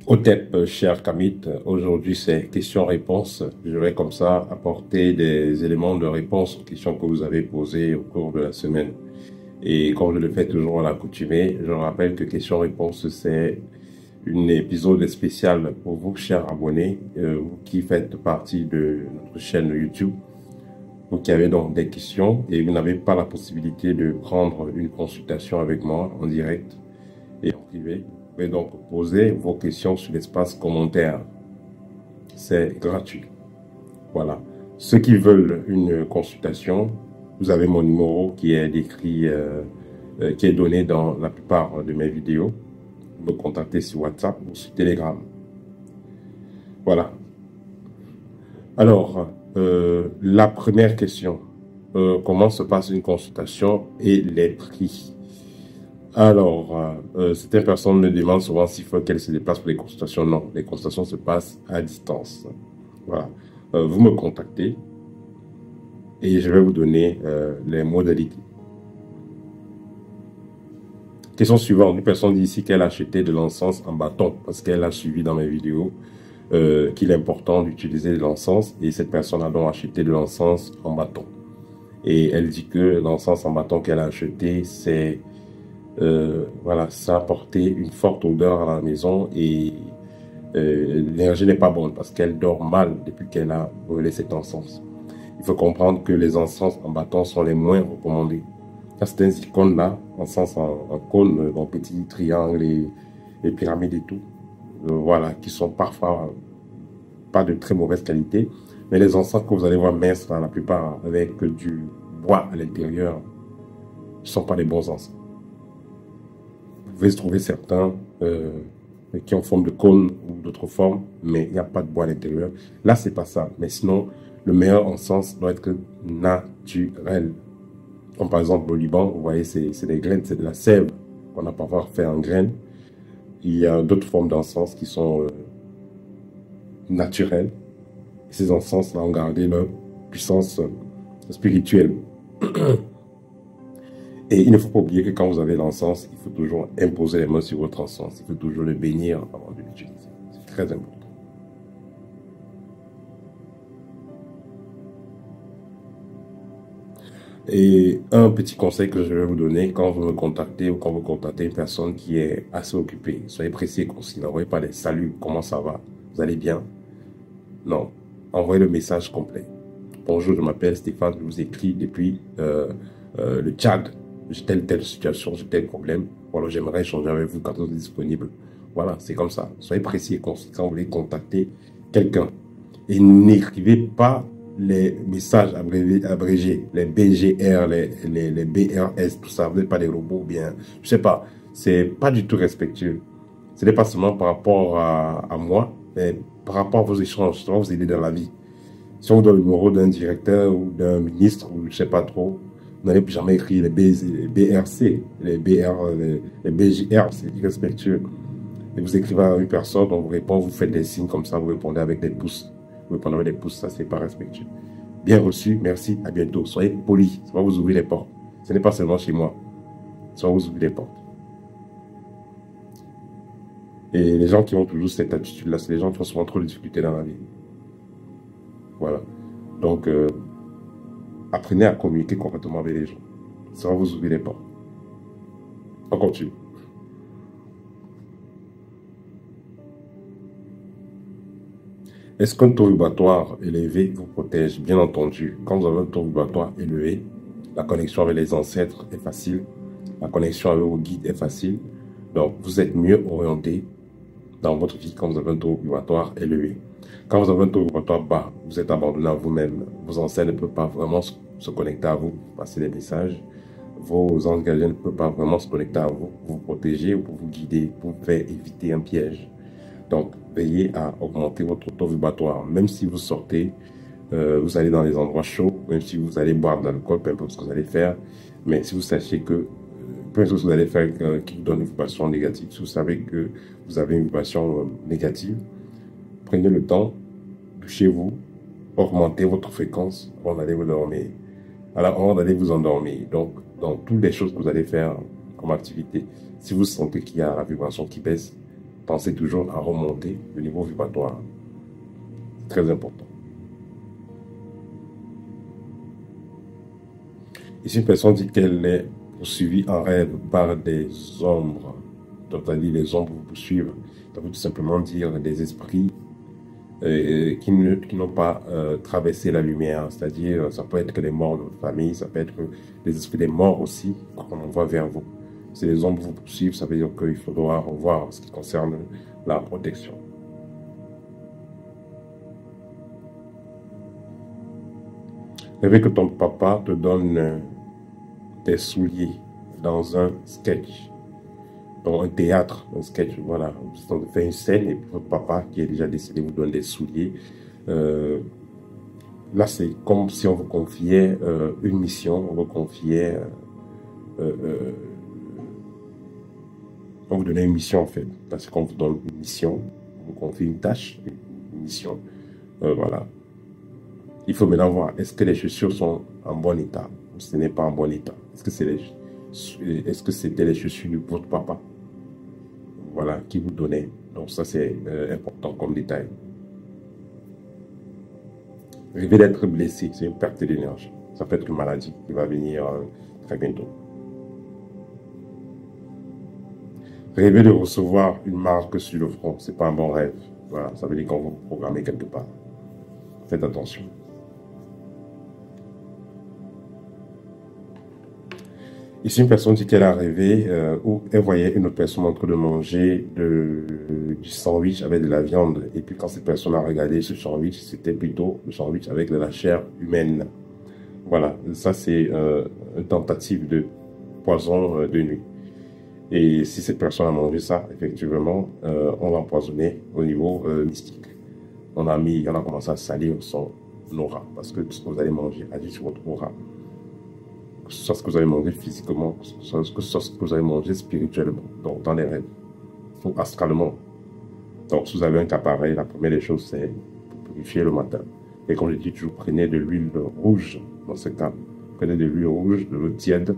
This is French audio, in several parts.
Au tête, cher Kamit, aujourd'hui c'est questions-réponses. Je vais comme ça apporter des éléments de réponse aux questions que vous avez posées au cours de la semaine. Et comme je le fais toujours à l'accoutumée, je rappelle que questions-réponses c'est un épisode spécial pour vous, chers abonnés, vous qui faites partie de notre chaîne YouTube. Vous qui avez donc des questions et vous n'avez pas la possibilité de prendre une consultation avec moi en direct et en privé. Vous pouvez donc poser vos questions sur l'espace commentaire. C'est gratuit. Voilà. Ceux qui veulent une consultation, vous avez mon numéro qui est décrit, qui est donné dans la plupart de mes vidéos. Vous me contactez sur WhatsApp ou sur Telegram. Voilà. Alors, la première question. Comment se passe une consultation et les prix? Alors, certaines personnes me demandent souvent s'il faut qu'elles se déplacent pour les consultations. Non, les consultations se passent à distance. Voilà. Vous me contactez et je vais vous donner les modalités. Question suivante. Une personne dit ici qu'elle a acheté de l'encens en bâton parce qu'elle a suivi dans mes vidéos qu'il est important d'utiliser de l'encens et cette personne a donc acheté de l'encens en bâton. Et elle dit que l'encens en bâton qu'elle a acheté, c'est voilà, ça a apporté une forte odeur à la maison et l'énergie n'est pas bonne parce qu'elle dort mal depuis qu'elle a brûlé cet encens. Il faut comprendre que les encens en bâton sont les moins recommandés. Il y a certaines icônes là, encens en cône, en petits triangles et pyramides et tout, voilà, qui sont parfois pas de très mauvaise qualité. Mais les encens que vous allez voir minces, la plupart avec du bois à l'intérieur, ne sont pas des bons encens. Vous pouvez trouver certains qui ont forme de cône ou d'autres formes, mais il n'y a pas de bois à l'intérieur. Là, c'est pas ça. Mais sinon, le meilleur encens doit être naturel. Comme par exemple au Liban, vous voyez, c'est des graines, c'est de la sève qu'on a parfois fait en graines. Il y a d'autres formes d'encens qui sont naturelles. Et ces encens-là ont gardé leur puissance spirituelle. Et il ne faut pas oublier que quand vous avez l'encens, il faut toujours imposer les mains sur votre encens. Il faut toujours le bénir avant de l'utiliser. C'est très important. Et un petit conseil que je vais vous donner quand vous me contactez ou quand vous contactez une personne qui est assez occupée, soyez précis et concis. N'envoyez pas des saluts, comment ça va, vous allez bien? Non, envoyez le message complet. Bonjour, je m'appelle Stéphane, je vous écris depuis le Tchad. J'ai telle situation, j'ai tel problème. Voilà, j'aimerais échanger avec vous quand vous êtes disponible. Voilà, c'est comme ça. Soyez précis et concis quand vous voulez contacter quelqu'un. Et n'écrivez pas les messages abrégés, les BGR, les BRS, tout ça. Vous n'êtes pas des robots ou bien, je sais pas. C'est pas du tout respectueux. Ce n'est pas seulement par rapport à moi, mais par rapport à vos échanges. Ça va vous aider dans la vie. Si on vous donne le numéro d'un directeur ou d'un ministre, ou je sais pas trop, vous n'allez plus jamais écrire les BRC, les BGR, c'est irrespectueux. Et vous écrivez à une personne, on vous répond, vous faites des signes comme ça, vous répondez avec des pouces. Vous répondez avec des pouces, ça c'est pas respectueux. Bien reçu, merci, à bientôt. Soyez poli, ça va vous ouvrir les portes. Ce n'est pas seulement chez moi, ça va vous ouvrir les portes. Et les gens qui ont toujours cette attitude-là, c'est les gens qui ont souvent trop de difficultés dans la vie. Voilà. Donc, apprenez à communiquer correctement avec les gens. Ça va vous ouvrir les portes. On continue. Est-ce qu'un taux vibratoire élevé vous protège? Bien entendu, quand vous avez un taux vibratoire élevé, la connexion avec les ancêtres est facile. La connexion avec vos guides est facile. Donc, vous êtes mieux orienté dans votre vie quand vous avez un taux vibratoire élevé. Quand vous avez un taux vibratoire bas, vous êtes abandonné à vous-même. Vos ancêtres ne peuvent pas vraiment se connecter à vous, passer des messages. Vos anges gardiens ne peuvent pas vraiment se connecter à vous, vous protéger ou pour vous guider, pour vous faire éviter un piège. Donc, veillez à augmenter votre taux vibratoire. Même si vous sortez, vous allez dans les endroits chauds, même si vous allez boire de l'alcool, peu importe ce que vous allez faire. Mais si vous sachez que, peu importe ce que vous allez faire qui vous donne une vibration négative, si vous savez que vous avez une vibration négative, prenez le temps de chez vous, augmentez votre fréquence avant d'aller vous dormir. Alors, avant d'aller vous endormir. Donc, dans toutes les choses que vous allez faire comme activité, si vous sentez qu'il y a la vibration qui baisse, pensez toujours à remonter le niveau vibratoire. C'est très important. Et si une personne dit qu'elle est poursuivie en rêve par des ombres, donc c'est-à-dire les ombres vous poursuivent, ça veut tout simplement dire des esprits qui n'ont pas traversé la lumière, c'est-à-dire ça peut être que des morts de votre famille, ça peut être que des esprits des morts aussi qu'on envoie vers vous. Si les ombres vous poursuivent, ça veut dire qu'il faudra revoir ce qui concerne la protection. Rêver que ton papa te donne des souliers dans un sketch, dans un théâtre, un sketch, voilà. Vous faites une scène et puis votre papa qui est déjà décédé vous donne des souliers. Là, c'est comme si on vous confiait une mission, on vous confiait, on vous donnait une mission en fait. Là, c'est qu'on vous donne une mission, on vous confie une tâche, une mission, voilà. Il faut maintenant voir, est-ce que les chaussures sont en bon état ou ce n'est pas en bon état? Est-ce que c'était les chaussures de votre papa? Voilà, qui vous donnait. Donc ça, c'est important comme détail. Rêver d'être blessé, c'est une perte d'énergie. Ça peut être une maladie qui va venir très bientôt. Rêver de recevoir une marque sur le front, c'est pas un bon rêve. Voilà, ça veut dire qu'on va vous programmer quelque part. Faites attention. Ici, une personne dit qu'elle a rêvé où elle voyait une autre personne en train de manger du sandwich avec de la viande. Et puis, quand cette personne a regardé ce sandwich, c'était plutôt le sandwich avec de la chair humaine. Voilà, ça c'est une tentative de poison de nuit. Et si cette personne a mangé ça, effectivement, on l'a empoisonné au niveau mystique. On a commencé à salir son aura, parce que ce que vous allez manger agit sur votre aura. Que ce soit ce que vous avez mangé physiquement, que ce soit ce que vous avez mangé spirituellement, donc dans les rêves, ou astralement. Donc, si vous avez un appareil, la première des choses, c'est pour purifier le matin. Et comme je dis toujours, prenez de l'huile rouge, dans ce cas. Prenez de l'huile rouge, de l'eau tiède,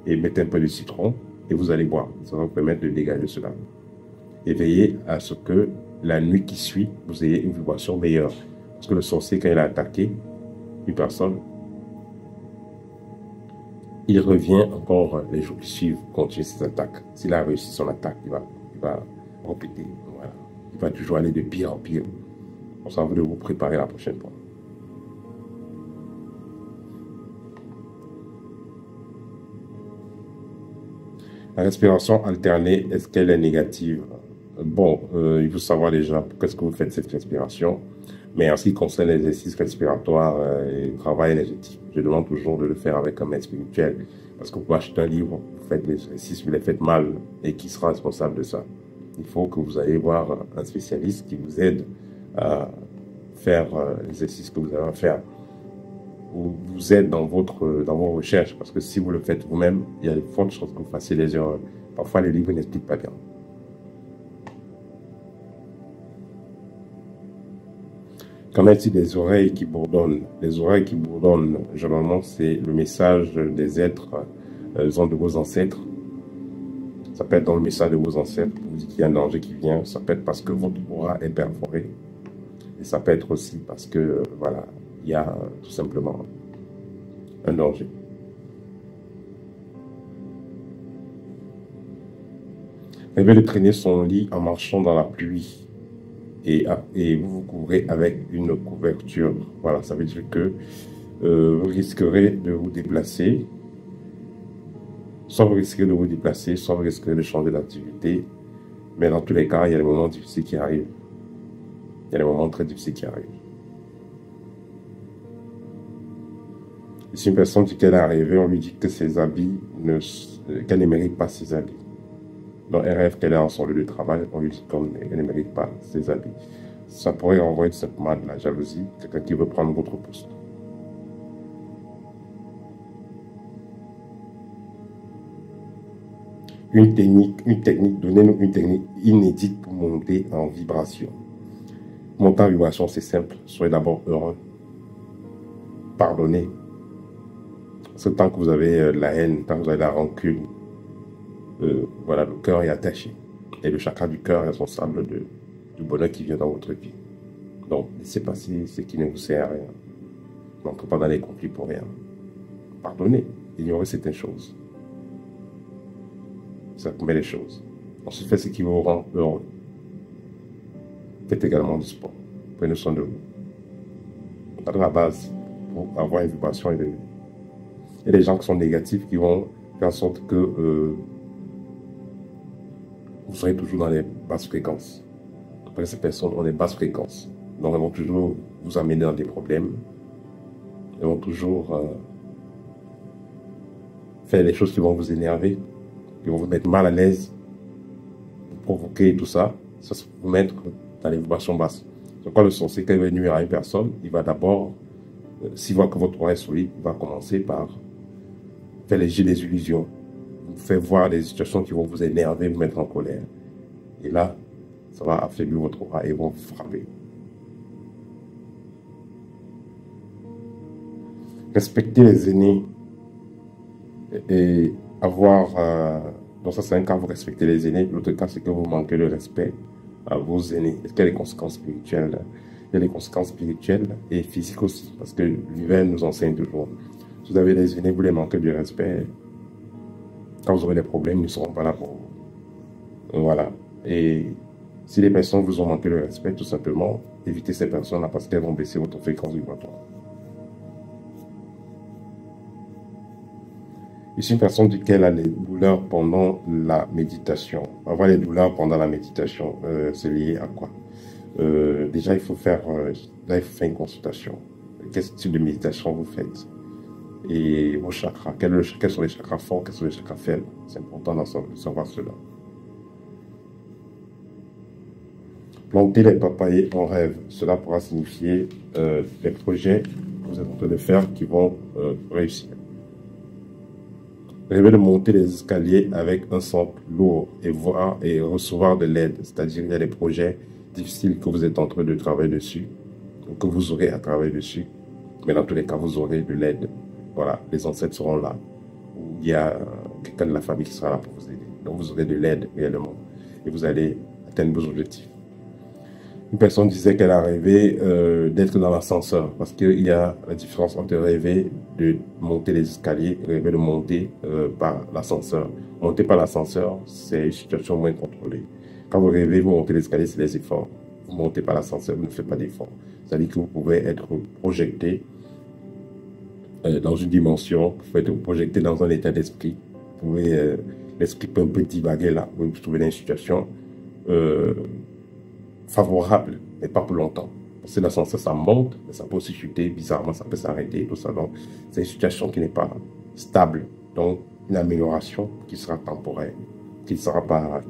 et mettez un peu de citron, et vous allez boire. Ça va vous permettre de dégager cela. Et veillez à ce que la nuit qui suit, vous ayez une vibration meilleure. Parce que le sorcier, quand il a attaqué une personne, il revient encore les jours qui suivent, continuer ses attaques. S'il a réussi son attaque, il va répéter. Voilà. Il va toujours aller de pire en pire. On s'en veut de vous préparer la prochaine fois. La respiration alternée, est-ce qu'elle est négative? Bon, il faut savoir déjà pourquoi est-ce que vous faites cette respiration. Mais en ce qui concerne l'exercice respiratoire et le travail énergétique, je demande toujours de le faire avec un maître spirituel. Parce que vous pouvez acheter un livre, vous faites l'exercice, vous les faites mal, et qui sera responsable de ça? Il faut que vous allez voir un spécialiste qui vous aide à faire l'exercice que vous avez à faire. Ou vous aide dans vos recherches. Parce que si vous le faites vous-même, il y a de fortes chances que vous fassiez des erreurs. Parfois, les livres n'expliquent pas bien. Qu'en est-il des oreilles qui bourdonnent? Les oreilles qui bourdonnent, généralement, c'est le message des êtres, de vos ancêtres. Ça peut être dans le message de vos ancêtres, pour vous dire qu'il y a un danger qui vient. Ça peut être parce que votre aura est perforée. Et ça peut être aussi parce que, voilà, il y a tout simplement un danger. Rêver de traîner son lit en marchant dans la pluie. Et vous vous couvrez avec une couverture. Voilà, ça veut dire que vous risquerez de vous déplacer. Soit vous risquerez de vous déplacer, soit vous risquerez de changer d'activité. Mais dans tous les cas, il y a des moments difficiles qui arrivent. Il y a des moments très difficiles qui arrivent. Et si une personne dit qu'elle est arrivée, on lui dit que ses habits, qu'elle ne mérite pas ses habits. Donc, elle rêve qu'elle est en son lieu de travail, on lui dit qu'elle ne mérite pas ses habits. Ça pourrait envoyer tout simplement de la jalousie, quelqu'un qui veut prendre votre poste. Une technique, donnez-nous une technique inédite pour monter en vibration. Monter en vibration, c'est simple. Soyez d'abord heureux. Pardonnez. Parce que tant que vous avez la haine, tant que vous avez la rancune, voilà, le cœur est attaché. Et le chakra du cœur est responsable du bonheur qui vient dans votre vie. Donc, laissez passer ce qui ne vous sert à rien. N'entrez pas dans les conflits pour rien. Pardonnez, ignorez certaines choses. Ça commet les choses. Ensuite, faites ce qui vous rend heureux. Faites également du sport. Prenez soin de vous. Dans la base, pour avoir une vibration élevée. Il y a des gens qui sont négatifs qui vont faire en sorte que vous serez toujours dans les basses fréquences. Après, ces personnes ont des basses fréquences. Donc, elles vont toujours vous amener dans des problèmes. Elles vont toujours faire des choses qui vont vous énerver, qui vont vous mettre mal à l'aise, vous provoquer tout ça. Ça va vous mettre dans les vibrations basses. C'est quoi le sorcier, quand il va nuire à une personne, il va d'abord, s'il voit que votre aura est solide, il va commencer par faire les jets des illusions, vous faire voir des situations qui vont vous énerver, vous mettre en colère. Et là, ça va affaiblir votre aura et vont vous frapper. Respecter les aînés et avoir... donc ça, c'est un cas, vous respectez les aînés. L'autre cas, c'est que vous manquez de respect à vos aînés. Est-ce qu'il y a des conséquences spirituelles? Il y a des conséquences spirituelles et physiques aussi, parce que l'univers nous enseigne toujours. Si vous avez des aînés, vous les manquez de respect, quand vous aurez des problèmes, ils ne seront pas là pour vous. Voilà. Et si les personnes vous ont manqué de respect, tout simplement, évitez ces personnes-là parce qu'elles vont baisser votre fréquence vibratoire. Ici, une personne dit qu'elle a des douleurs pendant la méditation. Avoir les douleurs pendant la méditation, c'est lié à quoi? Déjà, il faut faire une consultation. Quel type de méditation vous faites? Et vos chakras, quels sont les chakras forts, quels sont les chakras faibles? C'est important de savoir cela. Planter les papayers en rêve, cela pourra signifier les projets que vous êtes en train de faire qui vont réussir. Rêver de monter les escaliers avec un centre lourd et recevoir de l'aide, c'est-à-dire il y a des projets difficiles que vous êtes en train de travailler dessus, que vous aurez à travailler dessus, mais dans tous les cas, vous aurez de l'aide. Voilà, les ancêtres seront là, ou il y a quelqu'un de la famille qui sera là pour vous aider. Donc vous aurez de l'aide réellement, et vous allez atteindre vos objectifs. Une personne disait qu'elle a rêvé d'être dans l'ascenseur, parce qu'il y a la différence entre rêver de monter les escaliers et rêver de monter par l'ascenseur. Monter par l'ascenseur, c'est une situation moins contrôlée. Quand vous rêvez, vous montez les escaliers, c'est des efforts. Vous montez par l'ascenseur, vous ne faites pas d'efforts. C'est-à-dire que vous pouvez être projeté dans une dimension, vous pouvez être projeté dans un état d'esprit. Vous pouvez, l'esprit peut un peu divaguer là, vous vous trouvez dans une situation favorable, mais pas pour longtemps. Parce que l'ascenseur, ça monte, mais ça peut aussi chuter, bizarrement, ça peut s'arrêter, tout ça. Donc, c'est une situation qui n'est pas stable. Donc, une amélioration qui sera temporaire, qui ne sera pas...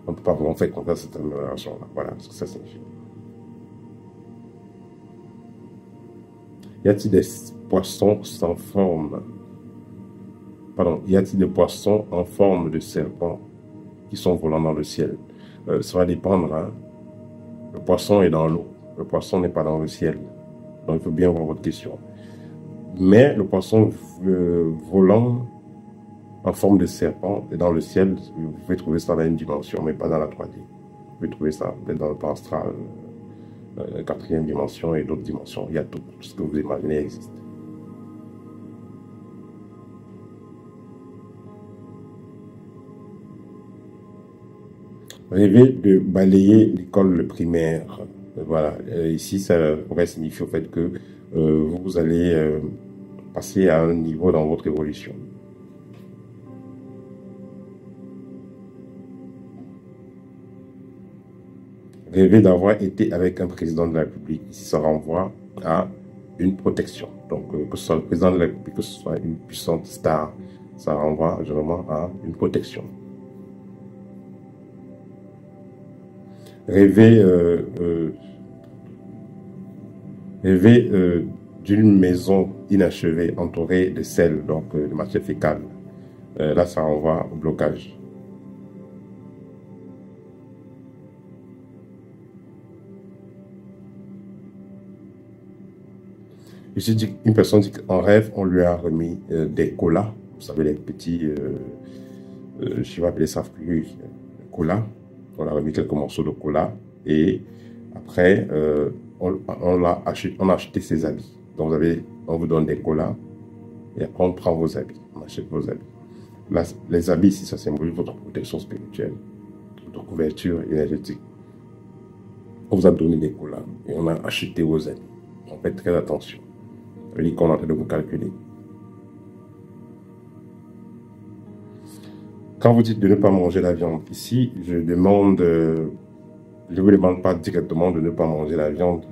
On ne peut pas vraiment faire confiance à cette amélioration-là. Voilà ce que ça signifie. Y a-t-il des poissons sans forme? Pardon, y a-t-il des poissons en forme de serpent qui sont volants dans le ciel? Ça va dépendre, hein. Le poisson est dans l'eau. Le poisson n'est pas dans le ciel. Donc, il faut bien voir votre question. Mais le poisson volant en forme de serpent est dans le ciel. Vous pouvez trouver ça dans une dimension, mais pas dans la 3D. Vous pouvez trouver ça peut-être dans le plan astral, quatrième dimension et d'autres dimensions. Il y a tout ce que vous imaginez existe. Rêver de balayer l'école primaire. Voilà, ici, ça pourrait signifier au fait que vous allez passer à un niveau dans votre évolution. Rêver d'avoir été avec un président de la République. Ici, ça renvoie à une protection. Donc, que ce soit le président de la République, que ce soit une puissante star, ça renvoie généralement à une protection. Rêver d'une maison inachevée, entourée de sel, donc de matière fécale. Là, ça renvoie au blocage. Ici, une personne dit qu'en rêve, on lui a remis des colas. Vous savez, les petits, je vais appeler ça colas. On a remis quelques morceaux de cola et après, on a acheté ses habits. Donc, on vous donne des colas et après, on prend vos habits. On achète vos habits. Là, les habits, ici, ça symbolise votre protection spirituelle, votre couverture énergétique. On vous a donné des colas et on a acheté vos habits. On fait très attention. Ça veut dire qu'on est en train de vous calculer. Quand vous dites de ne pas manger la viande, ici, je ne vous demande pas directement de ne pas manger la viande.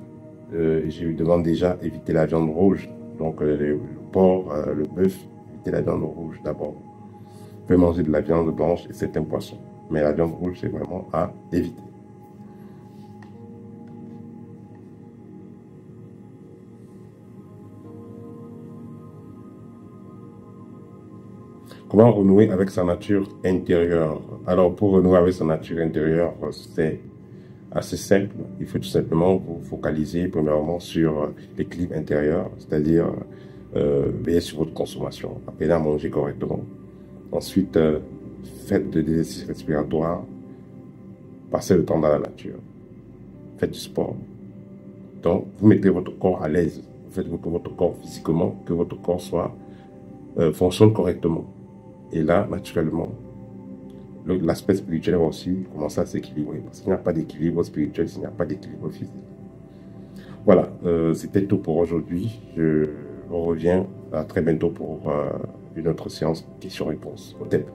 Je vous demande déjà d'éviter la viande rouge. Donc, le porc, le bœuf, évitez la viande rouge d'abord. Vous pouvez manger de la viande blanche et certains poissons. Mais la viande rouge, c'est vraiment à éviter. Comment renouer avec sa nature intérieure? Alors, pour renouer avec sa nature intérieure, c'est assez simple. Il faut tout simplement vous focaliser premièrement sur l'équilibre intérieur, c'est-à-dire veiller sur votre consommation, apprenez à manger correctement. Ensuite, faites des exercices respiratoires, passez le temps dans la nature, faites du sport. Donc, vous mettez votre corps à l'aise, vous faites que votre corps physiquement, que votre corps fonctionne correctement. Et là, naturellement, l'aspect spirituel va aussi commencer à s'équilibrer. Parce qu'il n'y a pas d'équilibre spirituel s'il n'y a pas d'équilibre physique. Voilà, c'était tout pour aujourd'hui. Je reviens à très bientôt pour une autre séance questions-réponses. Au tête.